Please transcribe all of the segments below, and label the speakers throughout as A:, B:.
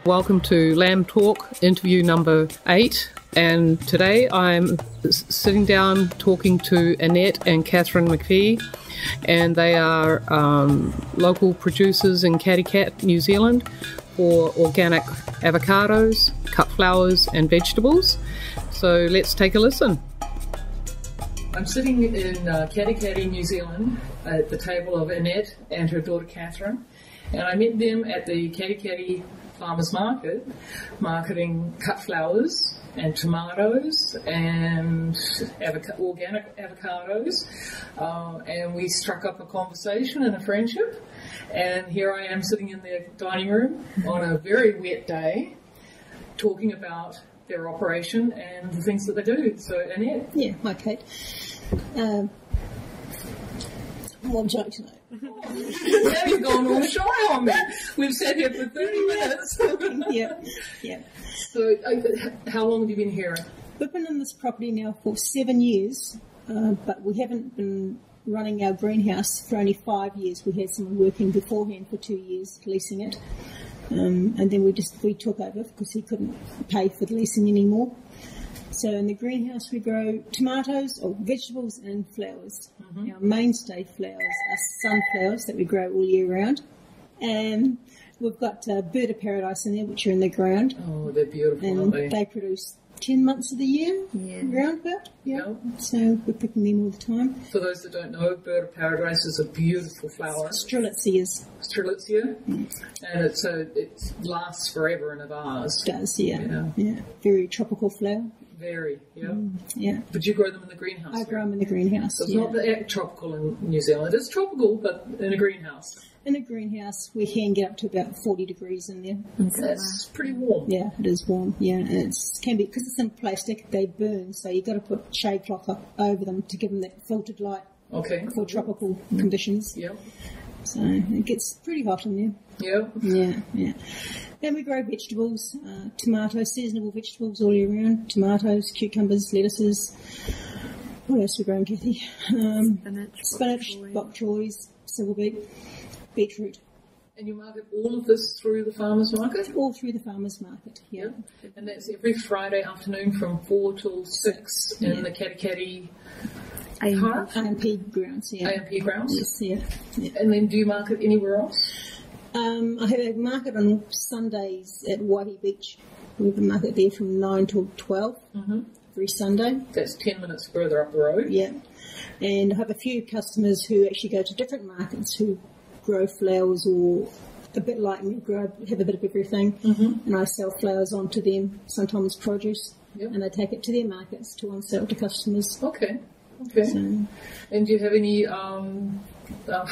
A: Welcome to Lamb Talk, interview number 8. And today I'm sitting down talking to Annette and Catherine McVeigh, and they are local producers in Katikati, New Zealand, for organic avocados, cut flowers and vegetables. So let's take a listen. I'm sitting in Katikati, New Zealand, at the table of Annette and her daughter Catherine, and I met them at the Katikati Farmers Market, marketing cut flowers and tomatoes and organic avocados, and we struck up a conversation and a friendship, and here I am sitting in their dining room on a very wet day talking about their operation and the things that they do. So, Annette?
B: Yeah, hi Kate. What would you like to know?
A: Now you've gone all shy on me. We've sat here for 30 minutes.
B: Yeah.
A: So, how long have you been here?
B: We've been in this property now for 7 years, but we haven't been running our greenhouse for only 5 years. We had someone working beforehand for 2 years, leasing it, and then we took over because he couldn't pay for the leasing anymore. So in the greenhouse we grow tomatoes, or vegetables and flowers. Mm-hmm. Our mainstay flowers are sunflowers that we grow all year round. And we've got bird of paradise in there, which are in the ground.
A: Oh, they're beautiful,
B: and
A: aren't they?
B: They produce 10 months of the year, round about. Yeah. So we're picking them all the time.
A: For those that don't know, bird of paradise is a beautiful flower.
B: Strelitzias.
A: Strelitzia. Mm. And it lasts forever in a vase.
B: It does, yeah. Very tropical flower.
A: Very, yeah.
B: Yeah.
A: But you grow them in the greenhouse?
B: I grow them in the greenhouse,
A: So it's not that tropical in New Zealand. It's tropical, but in a greenhouse.
B: In a greenhouse, we can get up to about 40 degrees in there.
A: That's pretty warm.
B: Yeah, it is warm. Yeah, and it can be, because it's in plastic, they burn, so you've got to put shade cloth up over them to give them that filtered light.
A: Okay.
B: For tropical conditions.
A: Yeah.
B: So it gets pretty hot in there.
A: Yeah.
B: Yeah. Then we grow vegetables, tomatoes, seasonable vegetables all year round. Tomatoes, cucumbers, lettuces. What else are we growing, Kathy? Spinach, bok choys, silver beet, beetroot.
A: And you market all of this through the farmers market?
B: All through the farmers market, yeah.
A: And that's every Friday afternoon from 4 till 6 in the Katikati
B: AMP grounds, yeah.
A: AMP grounds?
B: Yes, yeah.
A: And then do you market anywhere else?
B: I have a market on Sundays at Waihi Beach. We have a market there from 9 till 12 every Sunday.
A: That's 10 minutes further up the road.
B: Yeah. And I have a few customers who actually go to different markets who grow flowers, or a bit like me, have a bit of everything. And I sell flowers on to them, sometimes produce, and they take it to their markets to on-sell to customers.
A: Okay. So, and do you have any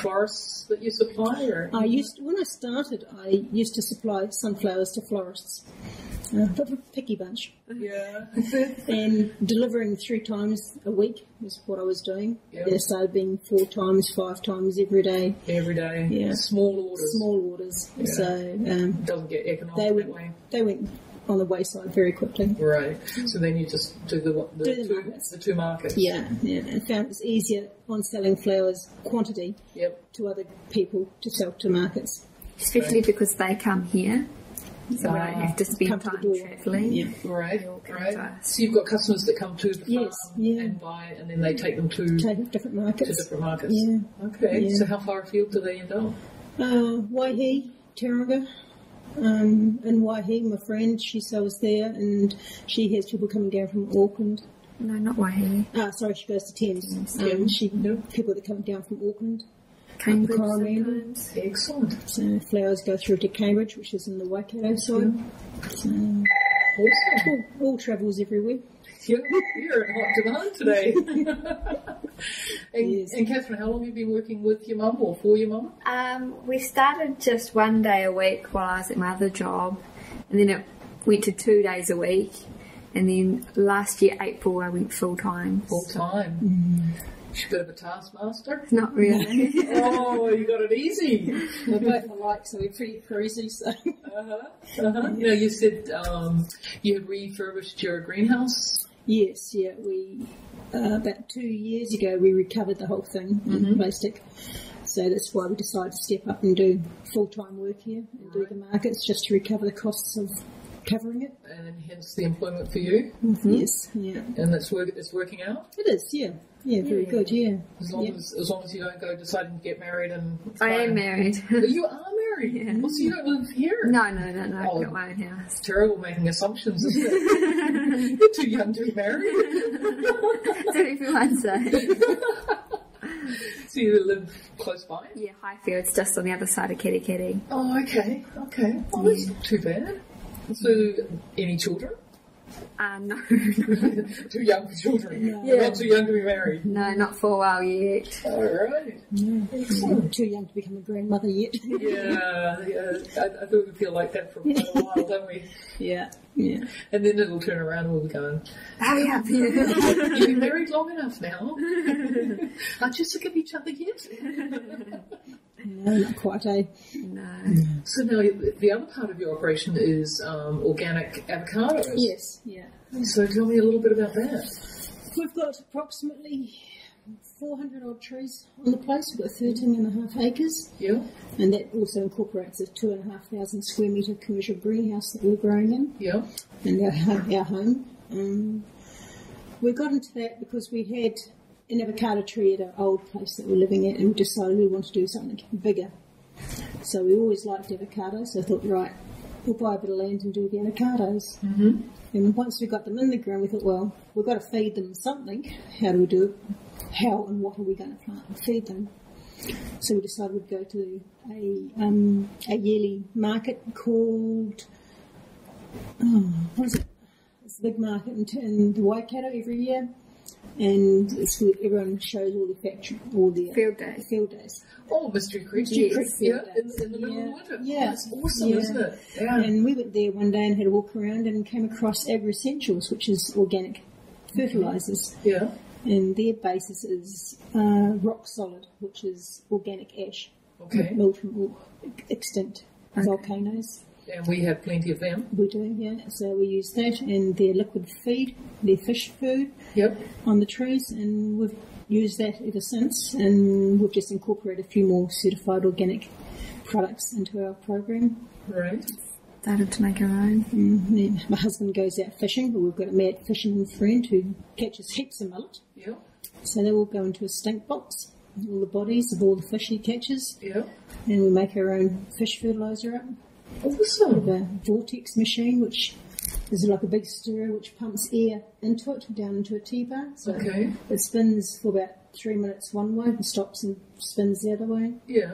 A: florists that you supply? Or?
B: When I started, I used to supply sunflowers to florists. A picky bunch.
A: Yeah.
B: And delivering 3 times a week was what I was doing.
A: Yep.
B: They started being 4 times, 5 times every day.
A: Every day.
B: Yeah.
A: Small orders.
B: Yeah. So
A: doesn't get economic that way.
B: They went on the wayside very quickly.
A: Right. So then you just do the two markets.
B: Yeah. And found it was easier on selling flowers quantity to other people to sell to markets.
C: Especially because they come here. So we don't have to spend time travelling.
B: Yeah.
A: Right. So you've got customers that come to the farm and buy, and then they take them to
B: different markets.
A: Yeah. Okay. Yeah. So how far afield do they end up?
B: Waihi, Tauranga. In Waihi, my friend, she sells there, and she has people coming down from Auckland.
C: No, not Waihi.
B: Sorry, she goes to Thames. People that come down from Auckland.
C: Cambridge sometimes.
A: Excellent.
B: So flowers go through to Cambridge, which is in the Waikato side. So
A: awesome.
B: All travels everywhere.
A: You're in hot demand today. And Catherine, how long have you been working with your mum or for your mum?
C: We started just 1 day a week while I was at my other job, and then it went to 2 days a week, and then last year, April, I went full-time.
A: Full-time? She's a bit of a taskmaster.
C: Not really.
A: Oh, you got it easy.
B: We're both alike, so we're pretty crazy. So.
A: You said you had refurbished your greenhouse.
B: Yes, we about 2 years ago we recovered the whole thing in plastic. So that's why we decided to step up and do full-time work here and do the markets just to recover the costs of covering it.
A: And hence the employment for you.
B: Yes, yeah.
A: And it's working out.
B: It is, yeah. Yeah, very good, yeah.
A: As long as you don't go deciding to get married and.
C: I am married.
A: You are married.
C: Yeah.
A: Well, so you don't live here.
C: No. I've got my own house.
A: It's terrible making assumptions, isn't it? You're too young to be married.
C: That's what everyone says.
A: So you live close by?
C: Yeah, Highfield's just on the other side of Katikati.
A: Oh, okay. Well, that's not too bad. So, any children?
C: No.
A: Too young for children.
B: No.
C: Yeah.
A: Not too young to be married.
C: No, not for a while yet.
A: All right.
B: Yeah.
A: Excellent.
B: Too young to become a grandmother yet.
A: Yeah. I thought we'd feel like that for quite a while, don't we?
B: Yeah.
A: And then it'll turn around and we'll be going,
C: Hurry up.
A: you've been married long enough now. Aren't you sick of each other yet?
B: No, not quite, eh?
C: No.
A: So now the other part of your operation is organic avocados.
B: Yes, yeah.
A: So tell me a little bit about that.
B: We've got approximately 400 odd trees on the place. We've got 13.5 acres.
A: Yeah.
B: And that also incorporates a 2,500 square metre commercial greenhouse that we're growing in.
A: Yeah.
B: And our home. We got into that because we had an avocado tree at our old place that we're living at, and we decided we wanted to do something bigger. So we always liked avocados, so I thought, right, we'll buy a bit of land and do the avocados.
A: Mm-hmm.
B: And once we got them in the ground, we thought, well, we've got to feed them something. How do we do it? How and what are we going to plant and feed them? So we decided we'd go to a yearly market called, what is it? It's a big market in the Waikato every year. And it's where everyone shows all the
C: Field days.
A: Oh, Mystery Creek.
C: Yes.
A: Yeah, in the middle of the winter.
B: Yeah.
A: That's awesome, isn't it? Yeah.
B: And we went there one day and had a walk around and came across Agri-Essentials, which is organic fertilisers.
A: Yeah.
B: And their basis is rock solid, which is organic ash.
A: Okay.
B: Milled from extinct volcanoes.
A: And we have plenty of them.
B: We do, yeah. So we use that and their liquid feed, their fish food on the trees, and we've used that ever since. And we've just incorporated a few more certified organic products into our program.
A: Right.
C: Started to make our own.
B: Yeah. My husband goes out fishing, but we've got a mad fisherman friend who catches heaps of mullet.
A: Yeah.
B: So they all go into a stink box, all the bodies of all the fish he catches.
A: Yeah.
B: And we make our own fish fertiliser up.
A: Awesome.
B: We have a vortex machine, which is like a big stirrer which pumps air into it, down into a T-bar. So it spins for about 3 minutes one way and stops and spins the other way.
A: Yeah.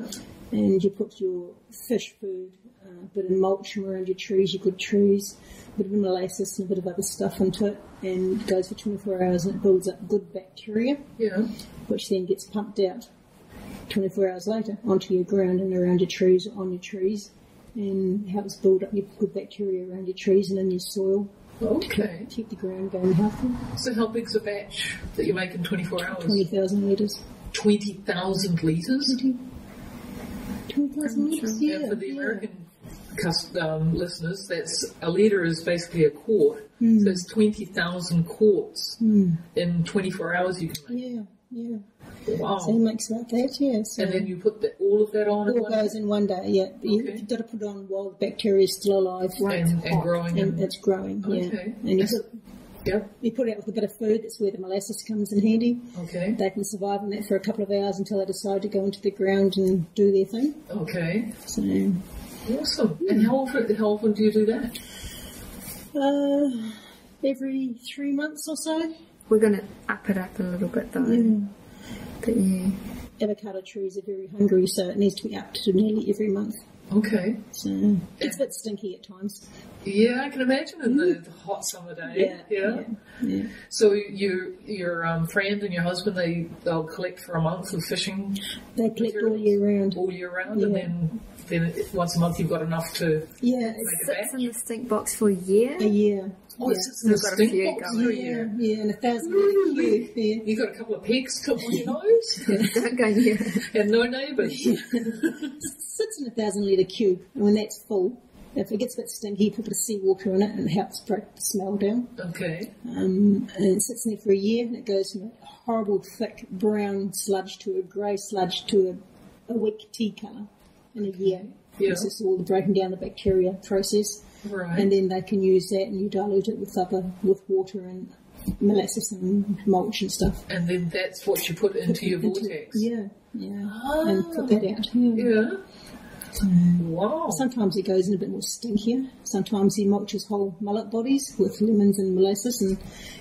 B: And you put your fish food, a bit of mulch around your trees, your good trees, a bit of molasses and a bit of other stuff into it, and it goes for 24 hours and it builds up good bacteria, which then gets pumped out 24 hours later onto your ground and around your trees or on your trees, and helps build up your good bacteria around your trees and in your soil.
A: Okay.
B: To keep the ground going healthy.
A: So how big's a batch that you make in 24 hours?
B: 20,000 litres.
A: 20,000 litres?
B: 20,000 litres, yeah.
A: And for the American listeners, that's a litre is basically a quart. So it's 20,000 quarts in 24 hours you can make.
B: Yeah.
A: Wow.
B: So he makes like that, yeah. So
A: and then you put all of that on?
B: All goes in one day, yeah. But you've got to put it on while the bacteria is still alive.
A: And growing.
B: And it's growing,
A: okay.
B: And you put it out with a bit of food, that's where the molasses comes in handy.
A: Okay.
B: They can survive on that for a couple of hours until they decide to go into the ground and do their thing.
A: Okay.
B: So
A: awesome. And how often do you do that?
B: Every 3 months or so.
C: We're going to up it up a little bit though.
B: Yeah.
C: But yeah.
B: Avocado trees are very hungry, so it needs to be upped to nearly every month.
A: Okay.
B: So it's a bit stinky at times.
A: Yeah, I can imagine in the hot summer day. Yeah. So your friend and your husband, they'll collect for a month of fishing.
B: They collect all year round.
A: All year round, and then once a month you've got enough to make a batch.
C: It's in the stink box for a year.
B: A year.
A: Oh, it's in the stink box for a year.
B: Yeah, and 1,000 litre cube. Yeah.
A: You got a couple of pegs clipped on your nose.
C: Don't go near it.
A: And no neighbours.
B: Sits in a 1,000 litre cube, and when that's full, if it gets a bit stinky, you put a bit of seawater in it and it helps break the smell down.
A: Okay.
B: And it sits in there for a year and it goes from a horrible thick brown sludge to a grey sludge to a a weak tea colour in a year.
A: Yeah.
B: This is all the breaking down the bacteria process.
A: Right.
B: And then they can use that and you dilute it with water and molasses and mulch and stuff.
A: And then that's what you put into your vortex.
B: Yeah. And put that out.
A: Yeah. Wow.
B: Sometimes it goes in a bit more stinkier. Sometimes he mulches whole mullet bodies with lemons and molasses and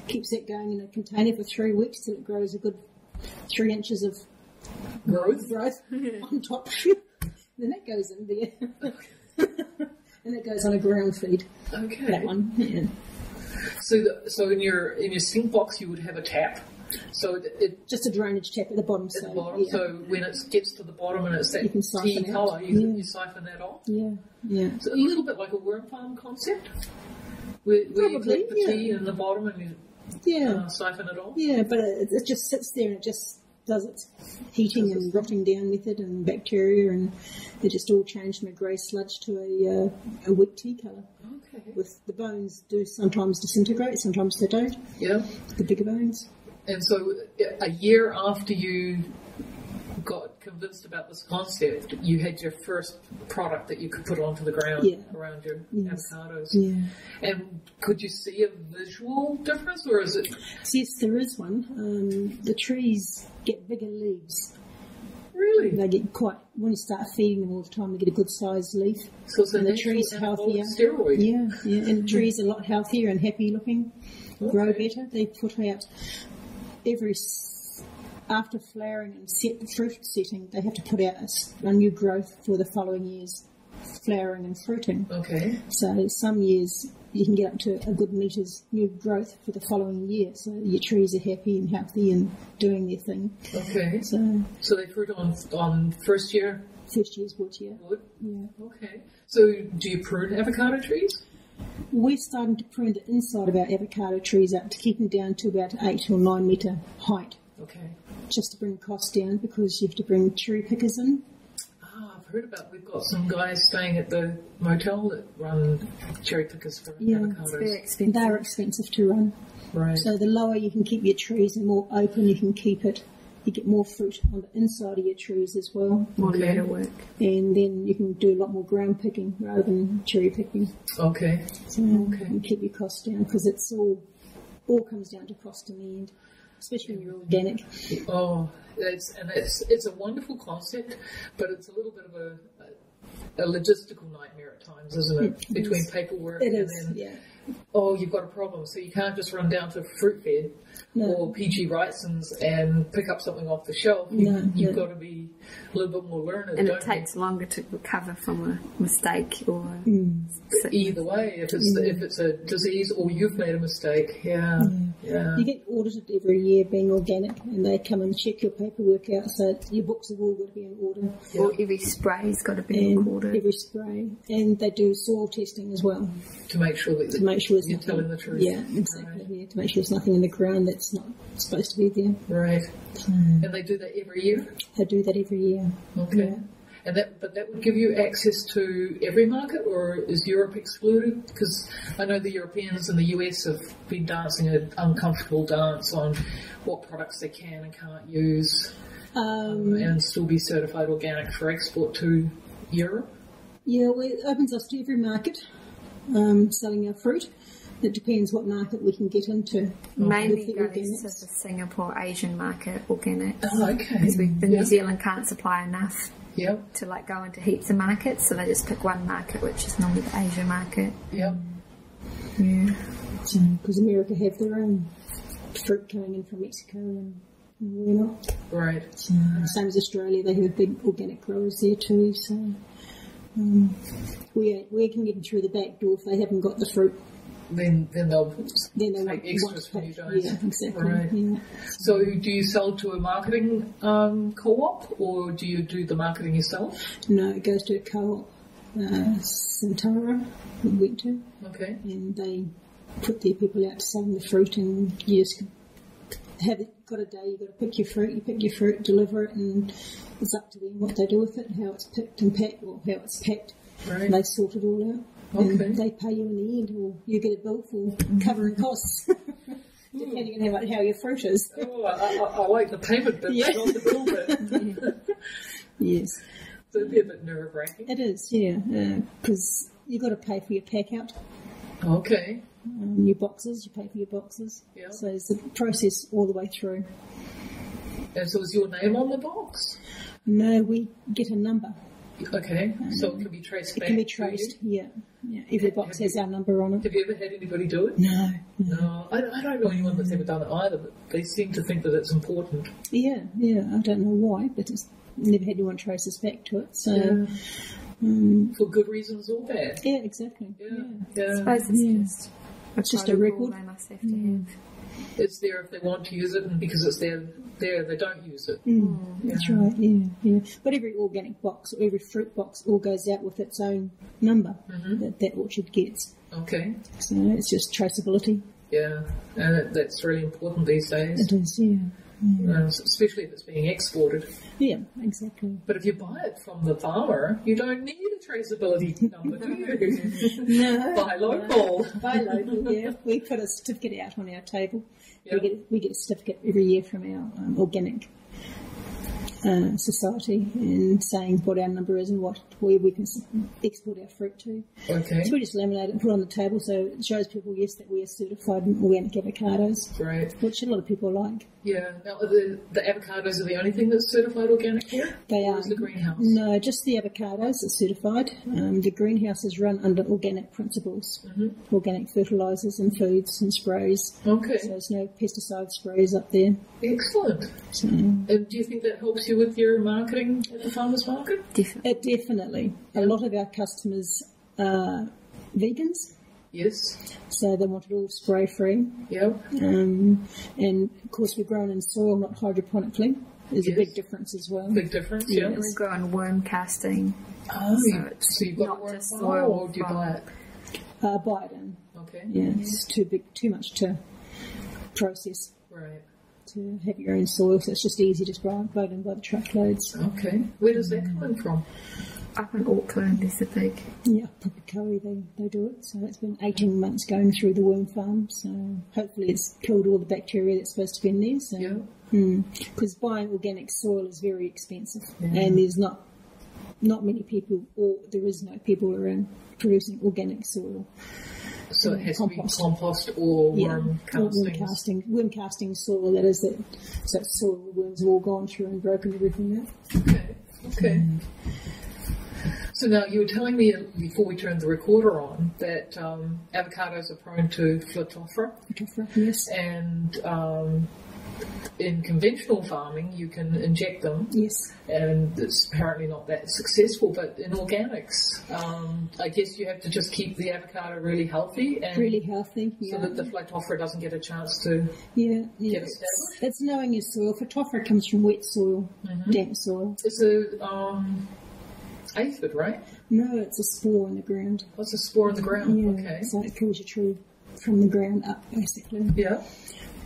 B: keeps that going in a container for 3 weeks till it grows a good 3 inches of growth on top. Then that goes in there. And it goes on a ground feed.
A: Okay.
B: That one. Yeah.
A: So in your sink box you would have a tap. So it
B: just a drainage tap at the bottom.
A: at the bottom. Yeah. So when it gets to the bottom and it's that tea colour, you siphon that off.
B: Yeah.
A: So a little bit like a worm farm concept, where you collect the tea in the bottom and you siphon it off.
B: Yeah, but it just sits there and it just does its heating and rotting down method and bacteria, and it just all changed from a grey sludge to a wet tea colour.
A: Okay.
B: With the bones do sometimes disintegrate, sometimes they don't.
A: Yeah.
B: The bigger bones.
A: And so a year after you got convinced about this concept, you had your first product that you could put onto the ground around your avocados.
B: Yeah.
A: And could you see a visual difference, or is it?
B: Yes, there is one. The trees get bigger leaves.
A: Really?
B: They get when you start feeding them all the time, they get a good sized leaf.
A: So it's
B: and the tree's healthier.
A: Steroid.
B: Yeah, and the trees are a lot healthier and happy looking, grow better. They put out after flowering and set the fruit setting, they have to put out a new growth for the following year's flowering and fruiting.
A: Okay.
B: So some years you can get up to a good meter's new growth for the following year. So your trees are happy and healthy and doing their thing.
A: Okay. So they fruit on first year?
B: First year's wood, yeah.
A: Wood?
B: Yeah.
A: Okay. So do you prune avocado trees?
B: We're starting to prune the inside of our avocado trees up to keep them down to about 8 or 9 metre height.
A: Okay.
B: Just to bring costs down because you have to bring cherry pickers in.
A: I've heard about, we've got some guys staying at the motel that run cherry pickers for avocados.
C: It's very expensive.
B: They're expensive to run.
A: Right.
B: So the lower you can keep your trees and more open you can keep it, you get more fruit on the inside of your trees as well.
C: More ladder work.
B: And then you can do a lot more ground picking rather than cherry picking.
A: Okay.
B: So you keep your costs down because it's all comes down to cost in the end, especially when you're organic.
A: Oh, it's a wonderful concept, but it's a little bit of a logistical nightmare at times, isn't it? Between paperwork and then you've got a problem, so you can't just run down to Fruit Fed or PG Wrightson's and pick up something off the shelf. You've got to be a little bit more learned.
C: And it takes longer to recover from a mistake or
A: either way, if it's a disease or you've made a mistake. Yeah.
B: You get audited every year being organic, and they come and check your paperwork out, so your books have all got to be in order.
C: Or every spray's got to be recorded.
B: Every spray, and they do soil testing as well
A: to make sure that
B: you're
A: telling the truth.
B: Yeah, exactly. Right. Yeah, to make sure there's nothing in the ground that's not supposed to be there.
A: Right. And they do that every year?
B: They do that every year.
A: Okay.
B: Yeah.
A: And that would give you access to every market, or is Europe excluded? Because I know the Europeans and the US have been dancing an uncomfortable dance on what products they can and can't use and still be certified organic for export to Europe. Yeah,
B: well, it opens us to every market selling our fruit. It depends what market we can get into.
C: Mainly goes to the Singapore Asian market organic.
A: Oh, okay.
C: Because New Zealand can't supply enough.
A: Yep.
C: To go into heaps of markets, so they just pick one market, which is normally the Asia market.
A: Yep.
B: Yeah. Because America have their own fruit coming in from Mexico and we're not.
A: Right.
B: Same as Australia, they have big organic growers there too. So we can get them through the back door if they haven't got the fruit.
A: Then they'll take extras from you guys.
B: Yeah, exactly.
A: Right.
B: Yeah.
A: So do you sell to a marketing co-op, or do you do the marketing yourself?
B: No, it goes to a co-op, Santara, we went to.
A: Okay.
B: And they put their people out to sell them the fruit, and you just got a day, you've got to pick your fruit, deliver it, and it's up to them what they do with it, how it's picked and packed, or how it's packed.
A: Right.
B: And they sort it all out.
A: Okay.
B: And they pay you in the end, or you get a bill for covering costs, depending on how your fruit is.
A: Oh, I like the payment bit, not the bill bit.
B: Yes.
A: So it'd be a bit nerve-wracking.
B: It is, yeah, because you've got to pay for your pack out.
A: Okay.
B: Your boxes, you pay for your boxes.
A: Yeah.
B: So it's the process all the way through.
A: And so is your name on the box?
B: No, we get a number.
A: Okay, so it can be traced back.
B: It can be traced, yeah. Every box has our number on it.
A: Have you ever had anybody do it?
B: No.
A: No, I don't know anyone that's ever done it either, but they seem to think that it's important.
B: Yeah, I don't know why, but it's never had anyone trace us back to it. So,
A: for good reasons or bad.
B: Yeah, exactly.
A: Yeah.
C: I suppose it's
B: just a record.
C: They must have to have.
A: It's there if they want to use it, and because it's there they don't use it.
B: That's right, yeah. But every organic box or every fruit box all goes out with its own number that orchard gets.
A: Okay.
B: So it's just traceability.
A: Yeah, and that's really important these days.
B: It is, yeah.
A: Especially if it's being exported.
B: Yeah, exactly.
A: But if you buy it from the farmer, you don't need a traceability number, do you?
B: No.
A: Buy local.
B: Buy local, yeah. We put a certificate out on our table.
A: Yep.
B: We get a certificate every year from our organic society and saying what our number is and where we can export our fruit to.
A: Okay.
B: So we just laminate it and put it on the table so it shows people, yes, that we are certified in organic avocados.
A: Great.
B: Which a lot of people like.
A: Yeah. Now, the avocados are the only thing that's certified organic here?
B: They
A: or
B: are.
A: is the greenhouse?
B: No, just the avocados are certified. The greenhouse is run under organic principles, organic fertilisers and foods and sprays.
A: Okay.
B: So there's no pesticide sprays up there.
A: Excellent.
B: So,
A: And do you think that helps you with your marketing at the farmers market?
B: definitely. A lot of our customers are vegans.
A: Yes.
B: So they want it all spray-free.
A: Yep.
B: And, of course, we're grown in soil, not hydroponically. There's a big difference as well.
A: Big difference, yeah.
C: And we grow on worm casting.
A: Oh,
C: so
A: you've got
C: not
A: worm
C: just
A: farm,
C: soil
A: or do you buy it?
B: Buy it in.
A: Okay.
B: Yeah, it's too much to process
A: Right.
B: to have your own soil, so it's just easy to buy it in by the truckloads.
A: Okay. Where does that come in from?
C: Up in Auckland, there's a big...
B: Yeah, Katikati, they do it. So it's been 18 months going through the worm farm, so hopefully it's killed all the bacteria that's supposed to be in there. So, because buying organic soil is very expensive, and there's not many people, or there is no people around producing organic soil.
A: So it has to be compost or worm casting.
B: Worm casting soil, that is that. So soil worms have all gone through and broken everything up.
A: Okay. So now you were telling me before we turned the recorder on that avocados are prone to Phytophthora.
B: Yes.
A: And in conventional farming you can inject them.
B: Yes.
A: And it's apparently not that successful, but in organics, I guess you have to just keep the avocado really healthy. And so that the Phytophthora doesn't get a chance to get established.
B: It's knowing your soil. Phytophthora comes from wet soil, damp soil.
A: It's a aphid, right?
B: No, it's a spore in the ground.
A: Oh, it's a spore in the ground, okay.
B: So it kills your tree from the ground up, basically.
A: Yeah.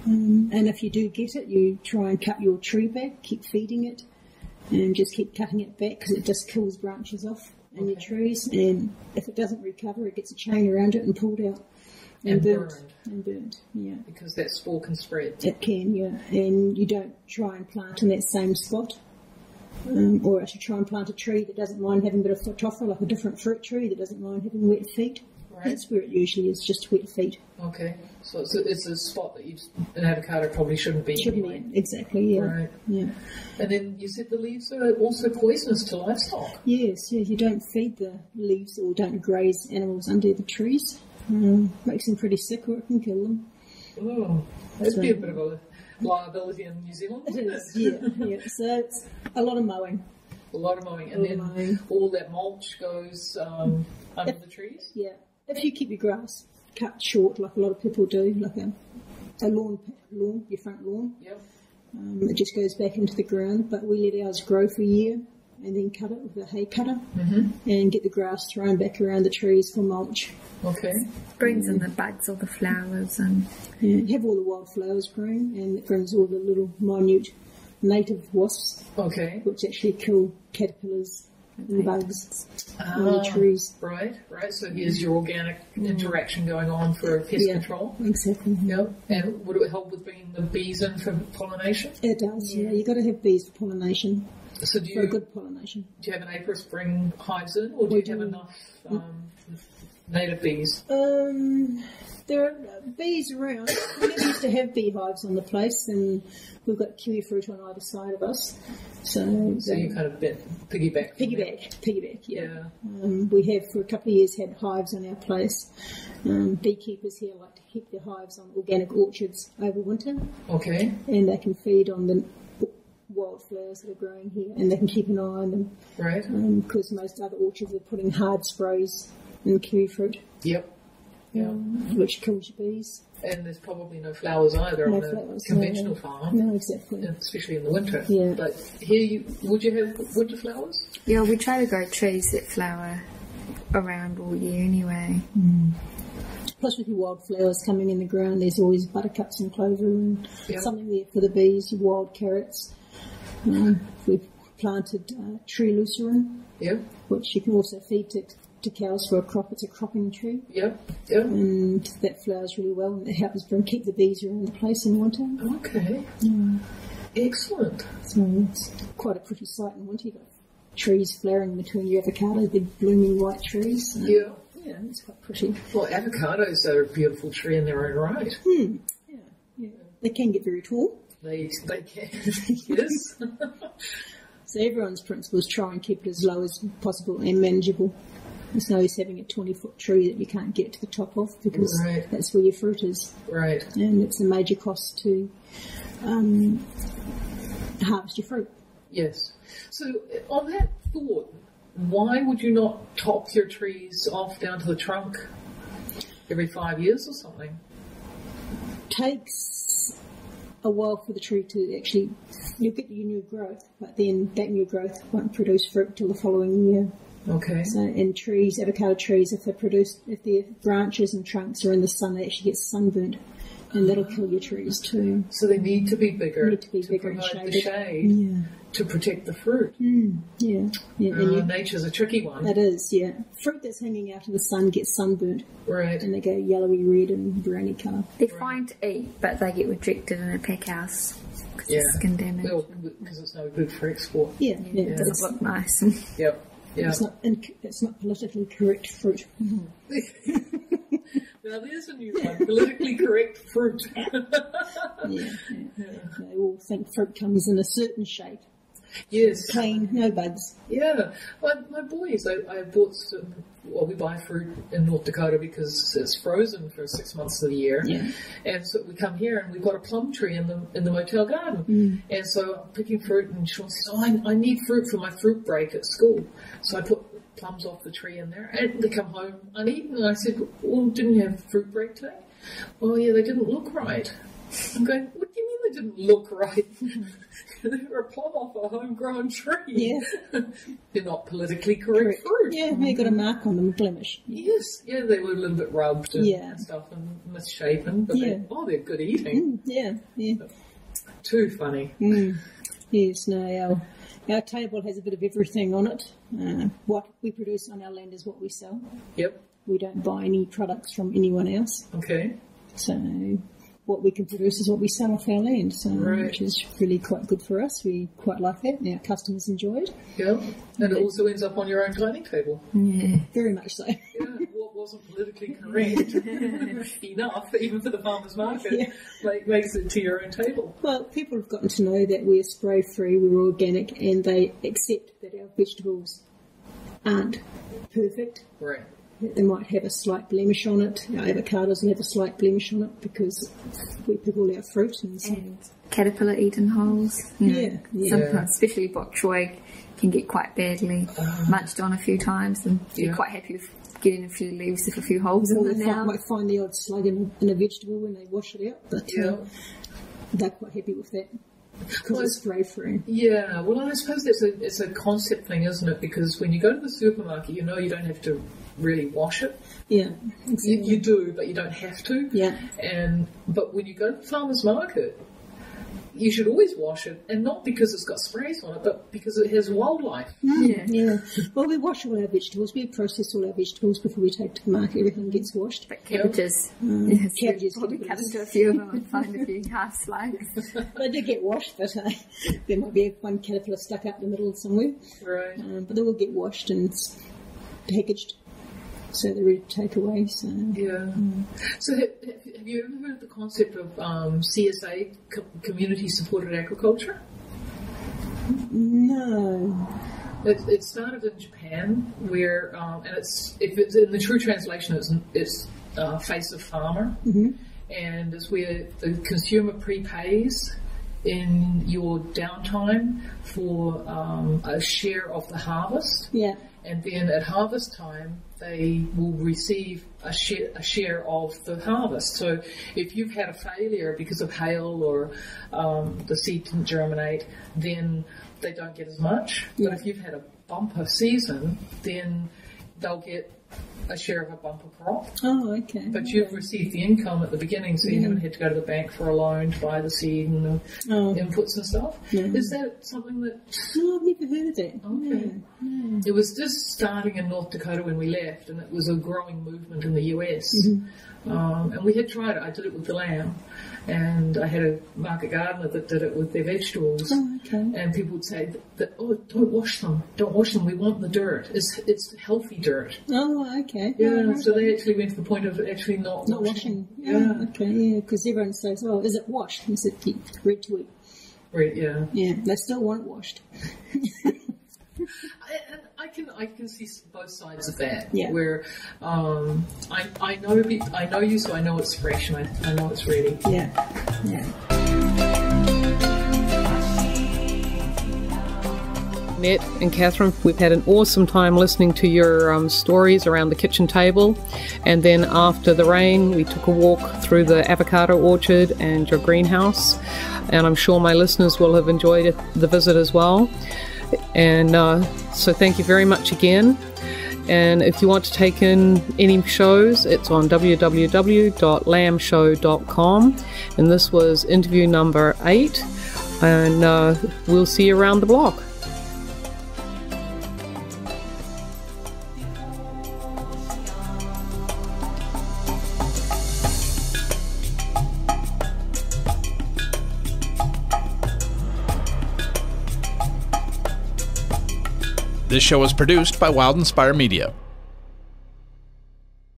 B: And if you do get it, you try and cut your tree back, keep feeding it, and just keep cutting it back because it just kills branches off in your trees. And if it doesn't recover, it gets a chain around it and pulled out and burnt. Yeah.
A: Because that spore can spread.
B: It can, yeah. And you don't try and plant in that same spot. Or I should try and plant a tree that doesn't mind having a bit of Phytophthora, like a different fruit tree that doesn't mind having wet feet. Right. That's where it usually is, just wet feet.
A: Okay, so it's a spot that an avocado probably shouldn't be.
B: Exactly, yeah.
A: Right.
B: Yeah.
A: And then you said the leaves are also poisonous to livestock.
B: Yes, you don't feed the leaves or don't graze animals under the trees. Makes them pretty sick or it can kill them.
A: Oh, that'd be a bit of a liability in New Zealand.
B: It is, yeah. So it's a lot of mowing.
A: And then all that mulch goes under the trees?
B: Yeah. If you keep your grass cut short, like a lot of people do, like a lawn, your front lawn, it just goes back into the ground, but we let ours grow for a year and then cut it with a hay cutter and get the grass thrown back around the trees for mulch.
A: Okay.
C: Brings in the buds or the flowers and...
B: have all the wildflowers growing, and it brings all the little minute native wasps, which actually kill caterpillars and bugs on the trees.
A: Right. So here's your organic interaction going on for pest control.
B: Exactly.
A: Yep. And would it help with bringing the bees in for pollination?
B: It does, yeah. You've got to have bees for pollination.
A: So
B: for a good pollination.
A: Do you have an Apis bring hives in, or do you have enough native bees?
B: There are bees around. We never used to have beehives on the place, and we've got kiwi fruit on either side of us. So
A: you kind of piggyback.
B: Yeah. We have for a couple of years had hives on our place. Beekeepers here like to keep their hives on organic orchards over winter.
A: Okay.
B: And they can feed on the wildflowers that are growing here, and they can keep an eye on them.
A: Right.
B: Because most other orchards are putting hard sprays in kiwi fruit.
A: Yep. Yeah.
B: Which kills your bees.
A: And there's probably no flowers either on a conventional farm.
B: No, exactly.
A: Especially in the winter.
B: Yeah.
A: But here, would you have winter flowers?
C: Yeah, we try to grow trees that flower around all year anyway.
B: Plus with your wildflowers coming in the ground, there's always buttercups and clover and something there for the bees, your wild carrots. We've planted tree lucerne, which you can also feed to cows for a crop. It's a cropping tree. And that flowers really well, and it helps keep the bees around the place in winter.
A: Okay. Excellent.
B: So it's quite a pretty sight in winter. You've got trees flowering between your avocados, big blooming white trees.
A: Yeah,
B: it's quite pretty.
A: Well, avocados are a beautiful tree in their own right.
B: Yeah. They can get very tall.
A: They can, yes.
B: So everyone's principle is try and keep it as low as possible and manageable. There's no use having a 20-foot tree that you can't get to the top of, because that's where your fruit is.
A: Right.
B: And it's a major cost to harvest your fruit.
A: Yes. So on that thought, why would you not top your trees off down to the trunk every 5 years or something?
B: Takes a while for the tree to actually, you'll get your new growth, but then that new growth won't produce fruit till the following year.
A: Okay.
B: So in trees, avocado trees, if their branches and trunks are in the sun, they actually get sunburnt, and that'll kill your trees too.
A: So they need to be bigger.
B: Need to be bigger and
A: provide
B: shaded.
A: the shade to protect the fruit. Nature's a tricky one.
B: That is, yeah. Fruit that's hanging out in the sun gets sunburnt.
A: Right.
B: And they go yellowy red and browny colour.
C: They're fine to eat, but they get rejected in a pack house because it's skin damage.
A: Well, because it's no good for export.
C: It doesn't look nice.
A: Yep. Yeah.
B: It's not politically correct fruit.
A: Now there's a new one, politically correct fruit.
B: They all think fruit comes in a certain shape.
A: Yes.
B: Clean, no bugs.
A: Yeah. My boys, I bought some, we buy fruit in North Dakota because it's frozen for 6 months of the year.
B: Yeah.
A: And so we come here and we've got a plum tree in the motel garden. And so I'm picking fruit, and Sean says, I need fruit for my fruit break at school. So I put plums off the tree in there, and they come home uneaten. And I said, well, didn't you have fruit break today? Oh yeah, they didn't look right. I'm going, what do you mean they didn't look right? They were a plum off a homegrown tree.
B: Yeah.
A: They're not politically correct fruit.
B: Yeah, they got a mark on them, a blemish.
A: Yes, they were a little bit rubbed and stuff and misshapen, but they're good eating. Too funny.
B: Yes, no, our table has a bit of everything on it. What we produce on our land is what we sell.
A: Yep.
B: We don't buy any products from anyone else.
A: Okay.
B: So what we can produce is what we sell off our land, which is really quite good for us. We quite like that, and our customers enjoy it.
A: Yeah, and it also ends up on your own dining table.
B: Yeah, very much so.
A: Yeah, what wasn't politically correct enough, even for the farmer's market, makes it to your own table.
B: Well, people have gotten to know that we're spray-free, we're organic, and they accept that our vegetables aren't perfect.
A: Right.
B: They might have a slight blemish on it. Our avocados will have a slight blemish on it because we pick all our fruit and
C: caterpillar eaten holes. Sometimes, especially bok choy, can get quite badly munched on a few times, and you're quite happy with getting a few leaves with a few holes in them now.
B: Might find the odd slug in a vegetable when they wash it out, but they're quite happy with that. Because it's spray-free.
A: Yeah, well, I suppose it's a concept thing, isn't it? Because when you go to the supermarket, you don't have to really wash it.
B: Yeah, exactly.
A: You do, but you don't have to.
B: Yeah.
A: But when you go to the farmer's market, you should always wash it, and not because it's got sprays on it, but because it has wildlife.
B: Yeah. Well, we wash all our vegetables. We process all our vegetables before we take to the market. Everything gets washed.
C: But cabbages,
B: cabbages
C: probably cut into a few of them and find a few half slugs.
B: They do get washed, but there might be one caterpillar stuck up in the middle somewhere.
A: Right.
B: But they will get washed and packaged, so they're ready to take away. So
A: So have you ever heard of the concept of CSA, community supported agriculture?
B: No.
A: It started in Japan, where and it's in the true translation, it's face of farmer, and it's where the consumer prepays in your downtime for a share of the harvest.
B: Yeah.
A: And then at harvest time, they will receive a share of the harvest. So if you've had a failure because of hail or the seed didn't germinate, then they don't get as much. But if you've had a bumper season, then they'll get a share of a bumper crop.
B: Oh, okay.
A: But you've received the income at the beginning, so you haven't had to go to the bank for a loan to buy the seed and the inputs and stuff. Yeah. Is that something that...
B: No, I've never heard of that.
A: Okay.
B: No.
A: It was just starting in North Dakota when we left, and it was a growing movement in the US. And we had tried it. I did it with the lamb, and I had a market gardener that did it with their vegetables.
B: Oh, okay.
A: And people would say that, oh, don't wash them. Don't wash them. We want the dirt. It's healthy dirt.
B: Oh, okay.
A: Yeah, so they actually went to the point of actually not washing.
B: Yeah. Okay, yeah, because everyone says, oh, is it washed? Is it red to eat?
A: Right, yeah.
B: Yeah, they still want it washed.
A: I can see both sides of that.
B: Yeah.
A: Where I know you, so I know it's fresh and I know it's ready.
B: Yeah.
A: Annette and Catherine, we've had an awesome time listening to your stories around the kitchen table, and then after the rain we took a walk through the avocado orchard and your greenhouse, and I'm sure my listeners will have enjoyed the visit as well. And so thank you very much again. And if you want to take in any shows, it's on www.lambshow.com. And this was interview number 8, and we'll see you around the block.
D: This show was produced by Wild Inspire Media.